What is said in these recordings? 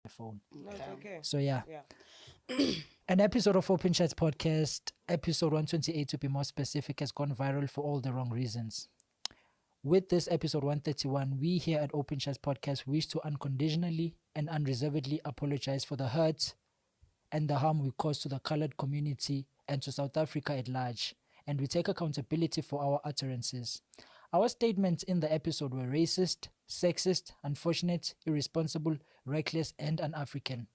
phone. No, it's okay. So yeah. Yeah. An episode of Openchats podcast, episode 128 to be more specific, has gone viral for all the wrong reasons. With this episode 131, we here at Openchats podcast wish to unconditionally and unreservedly apologize for the hurt and the harm we caused to the colored community and to South Africa at large, and we take accountability for our utterances. Our statements in the episode were racist, sexist, unfortunate, irresponsible, reckless, and un-African.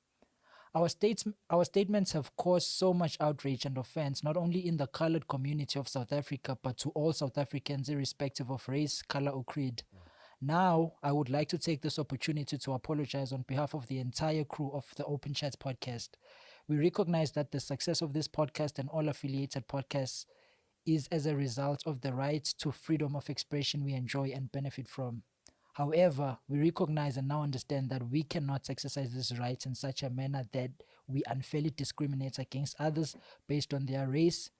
Our statements have caused so much outrage and offense, not only in the colored community of South Africa, but to all South Africans, irrespective of race, color, or creed. Now, I would like to take this opportunity to apologize on behalf of the entire crew of the Open Chats podcast. We recognize that the success of this podcast and all affiliated podcasts is as a result of the right to freedom of expression we enjoy and benefit from. However, we recognize and now understand that we cannot exercise this right in such a manner that we unfairly discriminate against others based on their race,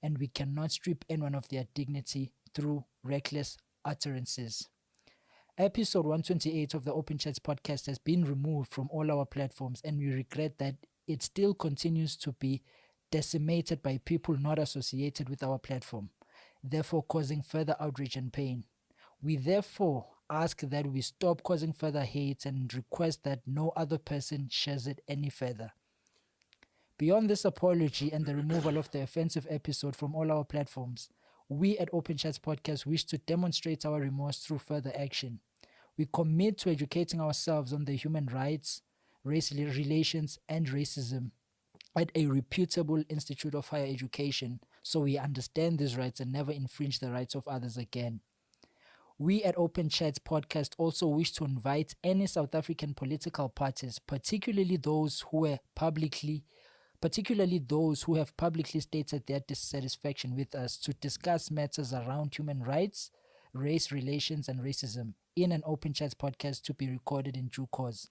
and we cannot strip anyone of their dignity through reckless utterances. Episode 128 of the Open Chats podcast has been removed from all our platforms, and we regret that it still continues to be decimated by people not associated with our platform, therefore causing further outrage and pain. We therefore ask that we stop causing further hate and request that no other person shares it any further. Beyond this apology and the removal of the offensive episode from all our platforms, we at Open Chats Podcast wish to demonstrate our remorse through further action. We commit to educating ourselves on the human rights, race relations, and racism at a reputable institute of higher education so we understand these rights and never infringe the rights of others again. We at Open Chats Podcast also wish to invite any South African political parties, particularly those who have publicly stated their dissatisfaction with us, to discuss matters around human rights, race relations, and racism in an Open Chats podcast to be recorded in due course.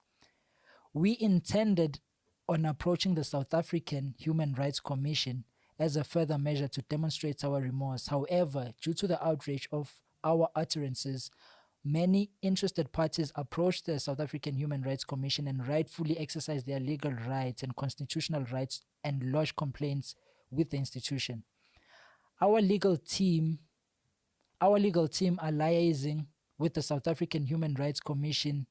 We intended on approaching the South African Human Rights Commission as a further measure to demonstrate our remorse. However, due to the outrage of our utterances, many interested parties approached the South African Human Rights Commission and rightfully exercised their legal rights and constitutional rights and lodged complaints with the institution. Our legal team are liaising with the South African Human Rights Commission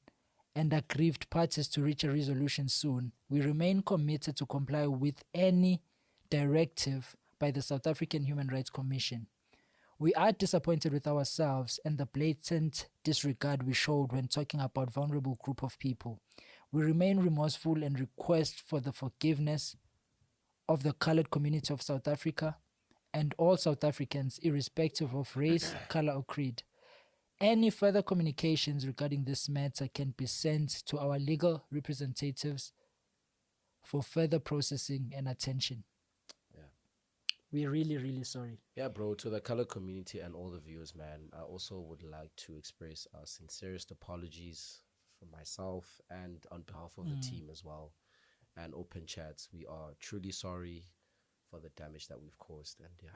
and aggrieved parties to reach a resolution soon. We remain committed to comply with any directive by the South African Human Rights Commission. We are disappointed with ourselves and the blatant disregard we showed when talking about vulnerable group of people. We remain remorseful and request for the forgiveness of the colored community of South Africa and all South Africans, irrespective of race, color, or creed. Any further communications regarding this matter can be sent to our legal representatives for further processing and attention. We're really, really sorry. Yeah, bro, to the color community and all the viewers, man, I also would like to express our sincerest apologies for myself and on behalf of the team as well. And Open Chats, we are truly sorry for the damage that we've caused. And yeah.